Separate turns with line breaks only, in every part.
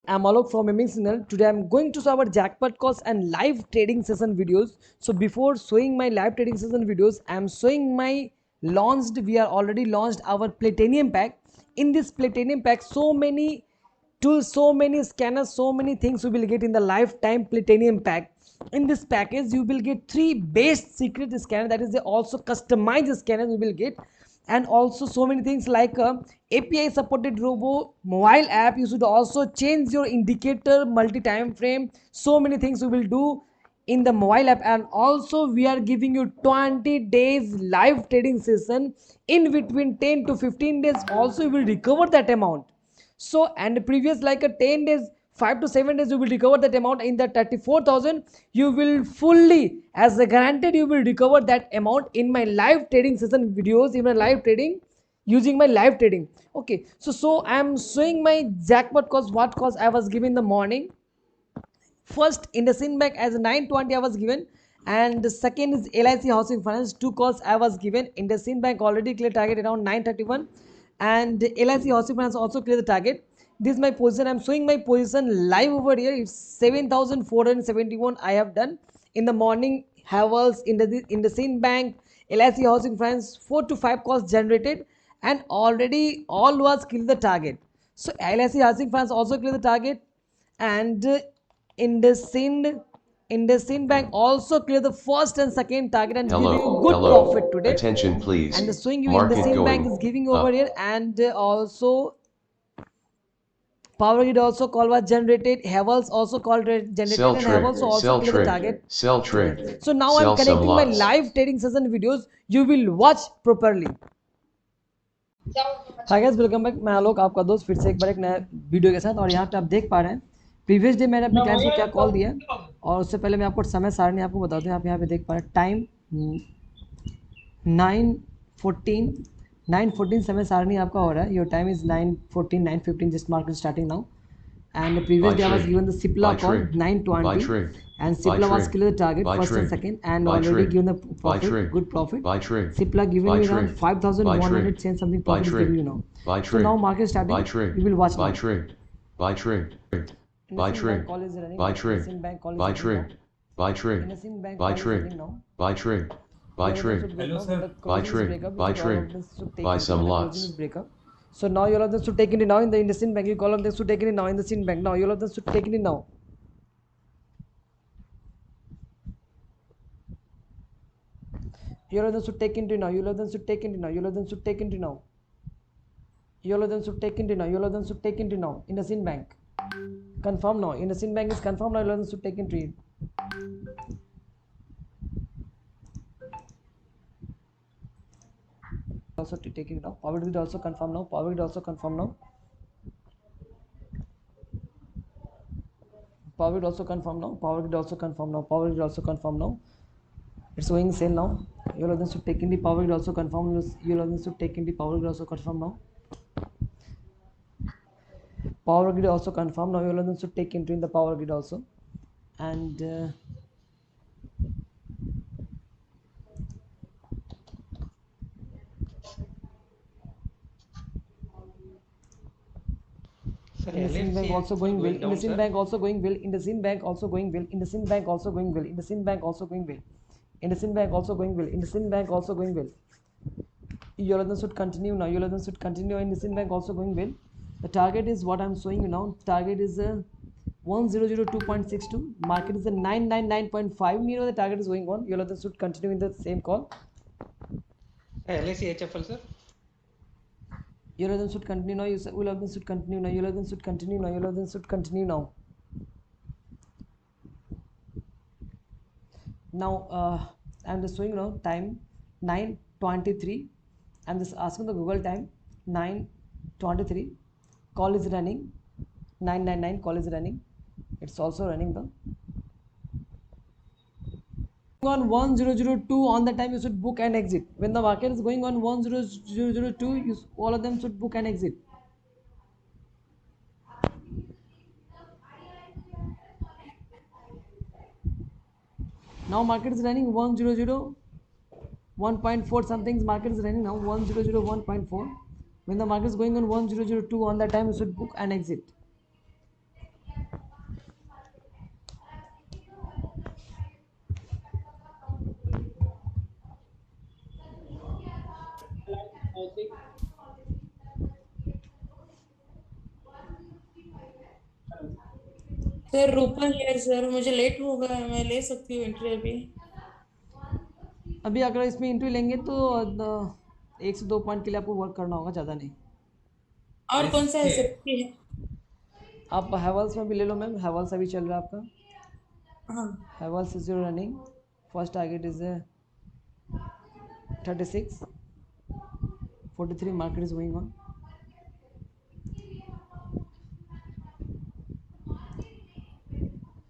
I'm Alok from Aiming Signal. Today I'm going to show our jackpot calls and live trading session videos. So before showing my live trading session videos, I'm showing my launched. We are already launched our Platinum pack. In this Platinum pack, so many tools, so many scanners, so many things you will get in the lifetime Platinum pack. In this package, you will get 3 best secret scanner. That is the also customized scanners you will get, and also so many things like API supported robo mobile app. You should also change your indicator multi time frame. So many things we will do in the mobile app, and also we are giving you 20 days live trading session. In between 10 to 15 days also you will recover that amount. So and previous like a 10 days, 5 to 7 days you will recover that amount. In the 34,000 you will fully as a guaranteed you will recover that amount in my live trading session videos, in my live trading, using my live trading. Okay, so I am showing my jackpot cost, what cost I was given in the morning. First in the Sinbank as 920 I was given, and the second is LIC Housing Finance. Two calls I was given. In the Sinbank already clear target around 931, and LIC Housing Finance also clear the target. This is my position. I'm showing my position live over here. It's 7,471 I have done in the morning. Havels in the Sinbank, LIC Housing Finance, 4 to 5 calls generated, and already all was clear the target. So LIC Housing Finance also clear the target, and IndusInd Bank also clear the first and second target and giving you good profit today.
Attention please.
And showing you
Market
IndusInd Bank
going
is giving over
up.
here, and also Power Grid also call was generated. Havels also call generated,
Sell
and Havels
trade.
also
Sell
clear the
trade.
target
Sell
today.
trade.
So now I'm
Sell some
connecting my
lots.
live trading session videos. You will watch properly. Hi guys, welcome back. मैं आलोक आपका दोस्त फिर से एक बार एक नया video के साथ। और यहाँ पे आप देख पा रहे हैं प्रीवियस डे मैंने अपने क्लाइंट्स को क्या कॉल दिया है, और उससे पहले मैं आपको समय सारणी आपको बता दूँ। आप यहाँ पे देख पा रहे हैं टाइम 9:14 समय सारणी आपका हो रहा है। Your time is 9:14 9:15 just market starting now, and the previous day I was given the Cipla call 9:20, and Cipla was clear the target first and second, and already given the profit, good profit. Cipla giving you around 5,100 cents something profit is giving you now. So now market starting, you will watch now.
Buy trade. Buy trade.
Call is running.
Buy trade.
Bank call
Buy
is running
trade. Buy trade.
now. Bank
Buy
call is running
trade.
now.
Buy trade. Buy trade.
Hello sir.
Buy trade. Buy trade. Buy some lots.
So now you all of them should take it now in the IndusInd Bank. You call them, they should take it now in the IndusInd Bank. Now you all of them should take it now. You all of them should take it now. You all of them should take it now. You all of them should take it now. You all of them should take it now. You all of them should take it now. IndusInd Bank. Confirm now. IndusInd Bank is confirmed now. You all of them should take it. Also taking now. Power Grid also confirm now. Power Grid also confirm now. Power Grid also confirm now. Power Grid also confirm now. Power Grid also confirm now. It's going sale now. You all should take in the Power Grid also confirm. You all should take in the Power Grid also confirm now. Power Grid also confirm now. You all should take into in the Power Grid also, and IndusInd Bank also going well. IndusInd Bank also going well. IndusInd Bank also going well. IndusInd Bank also going well. IndusInd Bank also going well. IndusInd Bank also going well. IndusInd Bank also going well. Your other should continue now. Your other should continue. IndusInd Bank also going well. The target is what I'm showing you now. Target is 1002.62. Market is a 999.5. Near the target is going on. Your other should continue in the same call.
LIC HFL sir.
Your other should continue now. You will of them should continue now. Your other should continue now. Your other should continue now. Now I'm just showing now time 9:23. I'm just asking the Google time 9:23. Call is running 999. Call is running. It's also running the on 1002 on the time you should book and exit. When the market is going on 1002, all of them should book and exit. Now market is running 100 something. Market is running now 1001.4. When the market is going on 1002 on that time you should book and exit.
Sir Rupa है sir, मुझे late हो गया है, मैं ले सकती हूँ entry अभी?
अभी अगर इसमें इंटरव्यू लेंगे तो 1 से 2 पॉइंट के लिए आपको वर्क करना होगा, ज़्यादा नहीं।
और कौन सा है सेफ्टी है?
आप हैवल्स में भी ले लो मैम, हैवल्स अभी चल रहा है आपका।
हाँ
Havells is your running, first target is 36, 43 market is going on.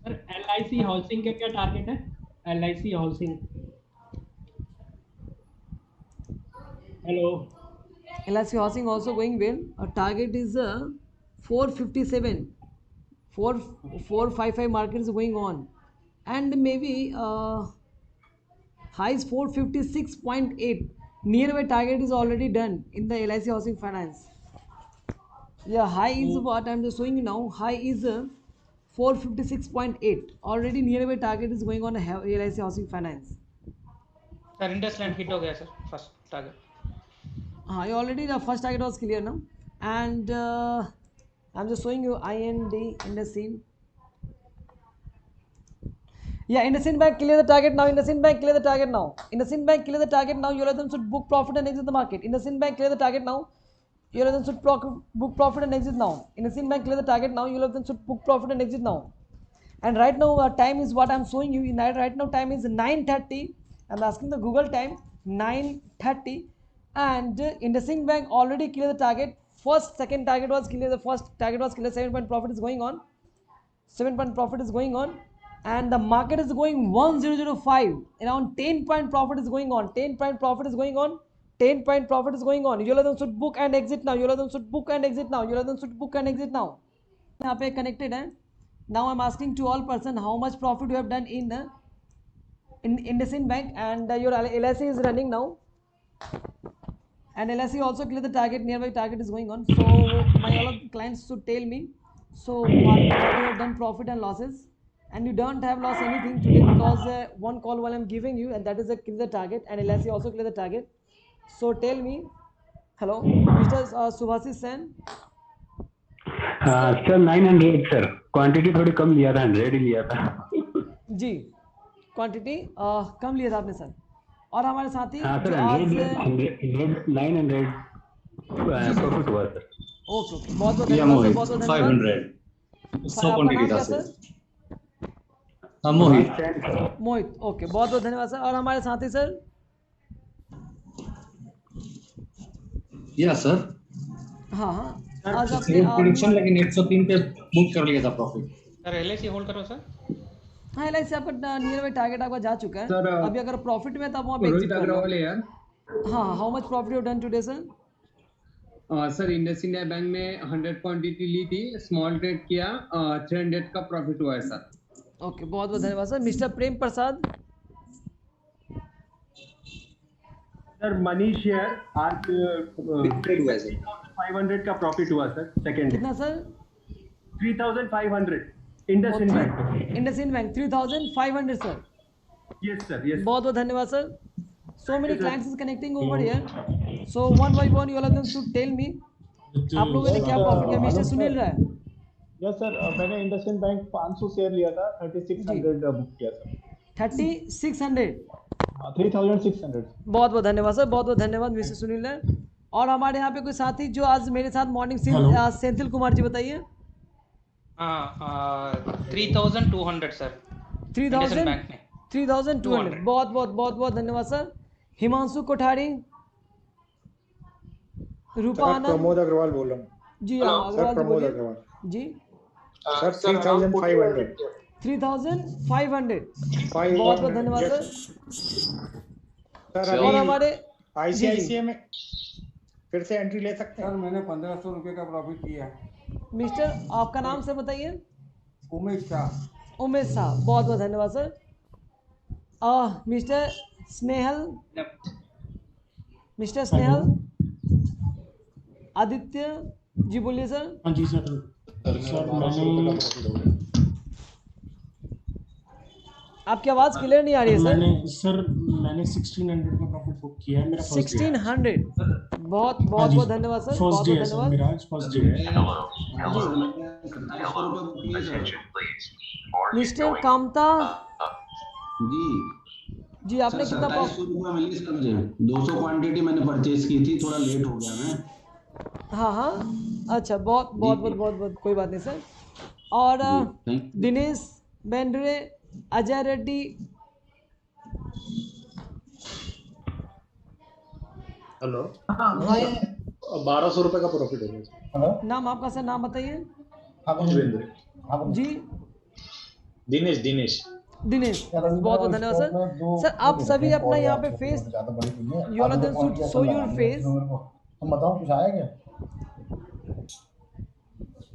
Sir LIC housing का क्या टारगेट है? LIC housing, hello.
LIC housing also going well. Our target is 457, 455 market is going on, and maybe high is 456.8. Nearby target is already done in the LIC housing finance. Yeah, high is what I'm just showing you now. High is 456.8. Already nearby target is going on LIC housing finance.
Sir Indus land hit हो गया sir first target.
हाँ, already the first target was clear now, and I'm just showing you IND IndusInd. Yeah, IndusInd Bank clear the target now. IndusInd Bank clear the target now. IndusInd Bank clear the target now. You let them should book profit and exit the market. IndusInd Bank clear the target now. You let them should book profit and exit now. IndusInd Bank clear the target now. You let them should book profit and exit now. And right now time is what I'm showing you. Right now time is 9:30. I'm asking the Google time, 9:30. And IndusInd Bank already cleared the target. Second target was clear. The first target was clear. 7-point profit is going on. 7-point profit is going on, and the market is going 1005. Around 10-point profit is going on. 10-point profit is going on. 10-point profit is going on. You let them should book and exit now. You let them should book and exit now. You let them should book and exit now. यहाँ पे connected है. Now I'm asking to all person how much profit you have done in IndusInd Bank, and your LIC is running now. And LIC also clear the target, nearby target is going on. So my all of clients should tell me, so what you have done profit and losses, and you don't have lost anything today because one call while I'm giving you, and that is a clear the target, and LIC also clear the target. So tell me, hello Mr. Subhasis Sen.
Sir 900 sir, quantity थोड़ी कम लिया था, 100 ही लिया था
जी, quantity कम लिया था आपने sir. और हमारे साथी
हाँ सर,
जो आज
900 प्रॉफिट हुआ सर।
ओके ओके, बहुत बहुत धन्यवाद, बहुत बहुत धन्यवाद।
100
आपका नाम क्या सर?
मोहित।
मोहित, ओके, बहुत बहुत धन्यवाद सर। और हमारे साथी सर?
Yes sir.
हाँ हाँ, आज आपने
प्रेडिक्शन लेकिन 103 पे बुक कर लिया था प्रॉफिट।
सर LIC होल्ड करो सर।
हाँ, LIC आपका नियर बाई टारगेट आपका जा चुका है
सर,
अभी अगर प्रॉफिट में तब वहाँ पे एग्जिट कर लो।
यार
हाँ, how much profit you done today sir?
Sir IndusInd bank में 100 क्वांटिटी ली थी, स्मॉल ट्रेड किया, 300 का प्रॉफिट हुआ है सर।
ओके, बहुत बहुत धन्यवाद सर। मिस्टर प्रेम प्रसाद?
सर मनीष शेयर आज
ट्रेड हुआ है सर,
500 का प्रॉफिट हुआ सर सेकंड।
कितना sir?
3500 IndusInd bank.
IndusInd bank 3500 sir.
Yes sir, yes.
बहुत बहुत धन्यवाद sir. So many clients is connecting over here. So one by one you all of them should tell me आप लोगों ने क्या प्रॉफिट किया। मिस्टर सुनील राय?
यस सर, मैंने इंडसइंड बैंक 500 शेयर लिया था, 3600 बुक किया सर।
3600?
3600।
बहुत बहुत धन्यवाद सर, बहुत बहुत धन्यवाद मिस्टर सुनील राय। और हमारे यहाँ पे कोई साथी जो आज मेरे साथ मॉर्निंग सेंथिल कुमार जी, बताइए।
3200 सर।
3200। बहुत बहुत बहुत बहुत धन्यवाद सर। हिमांशु कोठारी? रूपा आनंद?
प्रमोद अग्रवाल बोल रहा हूँ
जी। हाँ, अग्रवाल जी बोलिए जी।
सर 3500।
3500। बहुत बहुत धन्यवाद सर।
सर
और हमारे
ICICI में फिर से एंट्री ले सकते हैं?
सर मैंने 1500 रुपये का प्रॉफिट किया।
मिस्टर आपका नाम से बताइए।
उमेश शाह।
उमेश शाह, बहुत बहुत धन्यवाद sir. Mister Snehal? Mister Snehal? Aditya ji बोलिए सर।
हाँ जी सर। सर मैंने
आपकी आवाज़ क्लियर नहीं आ रही है सर।
मैंने 1600 का प्रॉफिट बुक किया है मेरा।
1600? बहुत बहुत बहुत धन्यवाद सर, बहुत बहुत धन्यवाद।
मिराज फर्स्ट डे है।
मिस्टर कामता
जी
आपने कितना
200 क्वांटिटी मैंने परचेज की थी, थोड़ा लेट हो गया मैं।
हाँ, अच्छा, बहुत बहुत बहुत बहुत बहुत कोई बात नहीं सर। और दिनेश बेंद्रे, अजय रेड्डी,
हेलो, 1200 रुपए का प्रॉफिट हो गया।
नाम आपका सर, नाम बताइए जी।
दिनेश
बहुत बहुत धन्यवाद सर। सर आप सभी अपना यहाँ पे face, you all of them should show your face,
तुम बताओ कुछ आया क्या?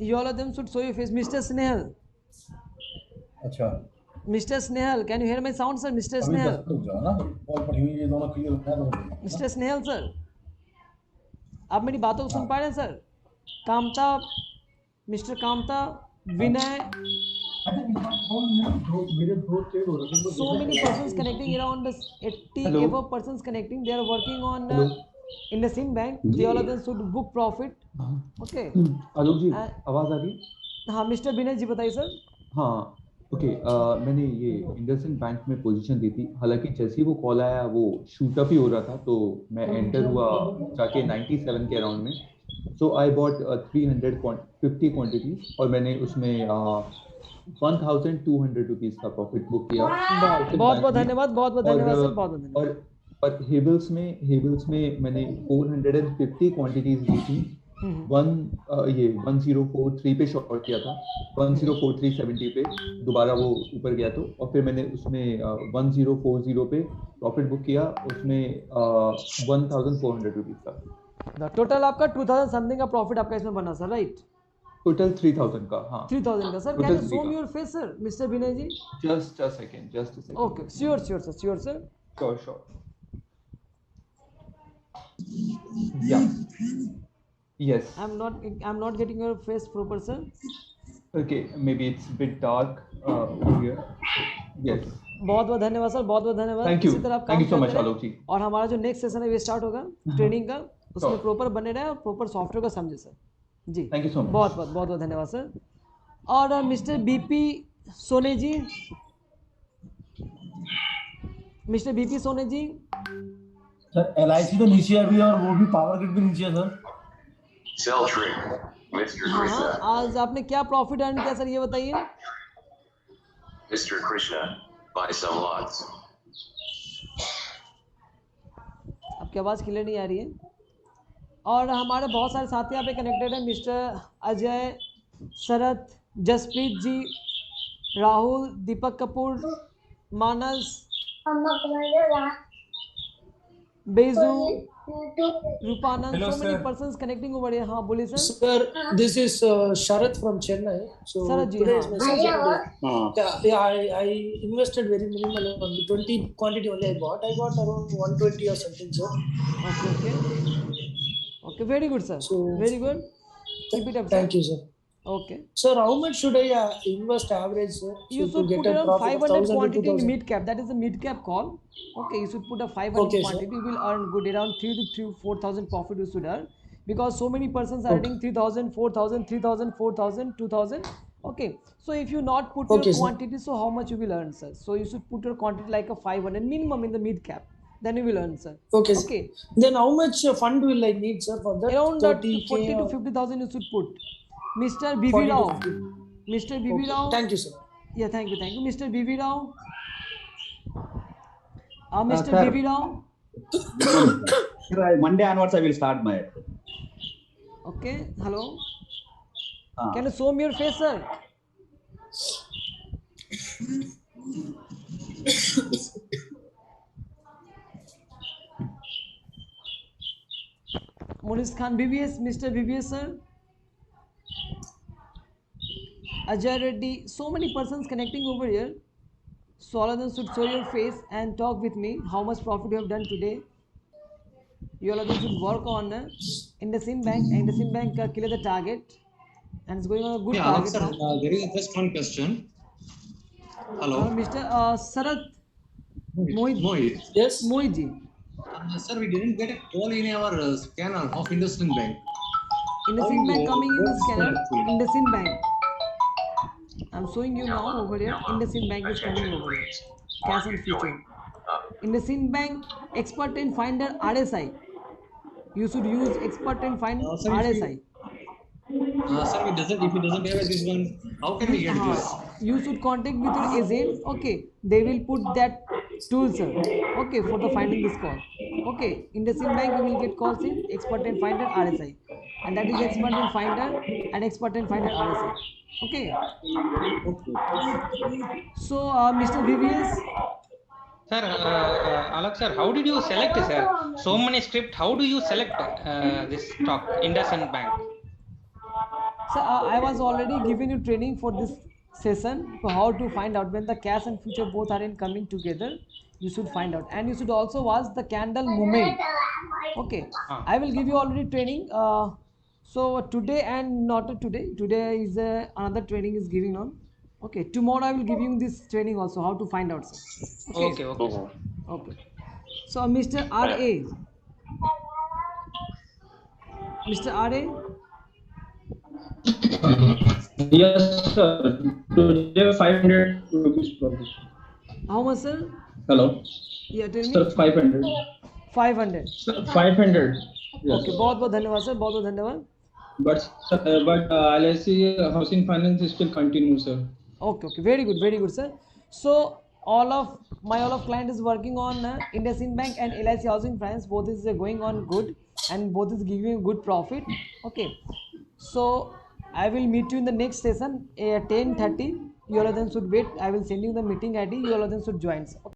you all of them should show your face। Mr. Snehal,
अच्छा,
Mr. Snehal, can you hear my sound sir? Mr. Snehal,
रुक जाओ ना, कॉल पर ये दोनों क्लियर है तो
Mr. Snehal सर, आप मेरी बातों को सुन पा रहे हैं sir? Kamta, mister Kamta, Vinay, so many persons connecting, around 80 above persons connecting, they are working on IndusInd Bank, they all of them should book profit, okay।
आलोक जी आवाज आ रही?
हाँ मिस्टर विनय जी बताइए सर।
हाँ ओके, मैंने ये IndusInd बैंक में पोजीशन दी थी, हालांकि जैसे ही वो कॉल आया वो शूट अप ही हो रहा था, तो मैं एंटर हुआ जाके 97 के अराउंड में। सो आई बॉट 350 क्वांटिटीज और मैंने उसमें 1200 रुपीज का प्रॉफिट बुक किया।
बहुत बहुत धन्यवाद, बहुत बहुत धन्यवाद सर, बहुत बहुत धन्यवाद।
और हेवल्स में मैंने 450 क्वांटिटीज ली थी। 1043 पे शॉर्ट किया था, 1043.70 पे दोबारा वो ऊपर गया तो, और फिर मैंने उसमें 1040 पे प्रॉफिट बुक किया, उसमें 1400 रुपीज का।
टोटल आपका 2000 समथिंग का प्रॉफिट आपका इसमें बना सर, राइट?
टोटल 3000 का। हाँ
3000 का sir. Can you show me your face sir, Mr Vinay ji?
Just a second.
Okay, sure sir, sure.
Yeah. Yes.
I'm not getting your face proper sir.
Okay, maybe it's a bit dark over here. Yes.
बहुत बहुत धन्यवाद sir, बहुत बहुत धन्यवाद।
Thank you. Thank you so much आलोक जी।
और हमारा जो next session है ये स्टार्ट होगा ट्रेनिंग का, उसमें प्रॉपर बने रहे और प्रॉपर सॉफ्टवेयर को समझे sir ji.
Thank you so much.
बहुत बहुत धन्यवाद सर। और मिस्टर बीपी सोने जी, मिस्टर बीपी सोने जी।
सर LIC तो नीचे है अभी, और वो भी पावर ग्रिड भी नीचे है sir.
Sell trade, Mr. Krishna.
आज आपने क्या प्रॉफिट अर्न किया सर ये बताइए?
Mr. Krishna, buy some lots.
आपकी आवाज़ क्लियर नहीं आ रही है। और हमारे बहुत सारे साथी यहाँ पे कनेक्टेड हैं, mister Ajay, Sharad, Jaspreet ji, Rahul, Deepak Kapoor, Manas, Beju, Rupanand, so many persons connecting over here। हाँ बोलिए sir.
Sir, this is Sharath from Chennai. So
Sharath ji,
today is my second day. I invested very minimal, only 20 quantity only I got around 120 or something, sir.
Okay, very good sir. So, very good. Keep it up, sir.
Thank you sir.
Okay.
Sir, how much should I invest average, sir?
You should put around 500 quantity in mid cap. That is a mid cap call. Okay, you should put a 500 quantity. You will earn good around 3,000 to 4,000 profit you should earn, because so many persons are earning 3,000, 4,000, 3,000, 4,000, 2,000. Okay, so if you not put your quantity, so how much you will earn, sir? So you should put your quantity like a 500 minimum in the mid cap. Then you will earn, sir.
Okay. Then how much fund will I need, sir, for that?
Around 40 to 50,000 you should put. Mr. BV Rao. Mr. BV Rao.
Thank you, sir.
Yeah, thank you. Mr. BV Rao. Mr. BV Rao.
Monday onwards I will start my.
Okay. Hello. Can you show me your face, sir? Monis Khan BBS, Mr. BBS, sir. Ajay Reddy, so many persons connecting over here. So all of them should show your face and talk with me how much profit you have done today. You all of them should work on IndusInd Bank. IndusInd Bank clear the target and it's going on a good target
sir,
now.
there is just one question. Hello.
Mr. Sarath Mohit.
Yes.
Mohit ji.
Sir, we didn't get a call in our scanner of IndusInd Bank.
IndusInd Bank coming in the scanner. IndusInd Bank. I'm showing you now over here. IndusInd Bank is coming over here. Cash and future. IndusInd Bank expert in finder RSI. You should use expert in find
sir,
RSI.
Sir, if it doesn't have this one, how can we get this?
You should contact with your agent. Okay, they will put that tool, sir. Okay, for the finding this call. Okay, IndusInd Bank you will get calls in expert in finder RSI, and that is expert in finder and expert in finder RSI. Okay. So, Mr. VVS.
Sir, Alok sir, how did you select, sir? So many script. How do you select this stock, IndusInd Bank?
So I was already giving you training for this session for how to find out when the cash and future both are in coming together. You should find out, and you should also watch the candle movement. Okay, I will give you already training. So today and not today. Today is another training is giving on. Okay, tomorrow I will give you this training also how to find out, sir.
Okay.
Okay. So Mr. R.A. Mr. R.A.
Yes, sir. Today 500 rupees profit.
How much, sir?
Hello.
Yeah, tell me.
Sir, 500.
500.
Sir, 500. Yes.
Okay, बहुत धन्यवाद sir, बहुत धन्यवाद.
But LIC housing finance is still continue, sir.
Okay, very good, sir. So all of client is working on IndusInd Bank and LIC Housing Finance. Both is going on good and both is giving good profit. Okay, so I will meet you in the next session at 10:30. You all then should wait. I will send you the meeting ID. You all then should join. Okay.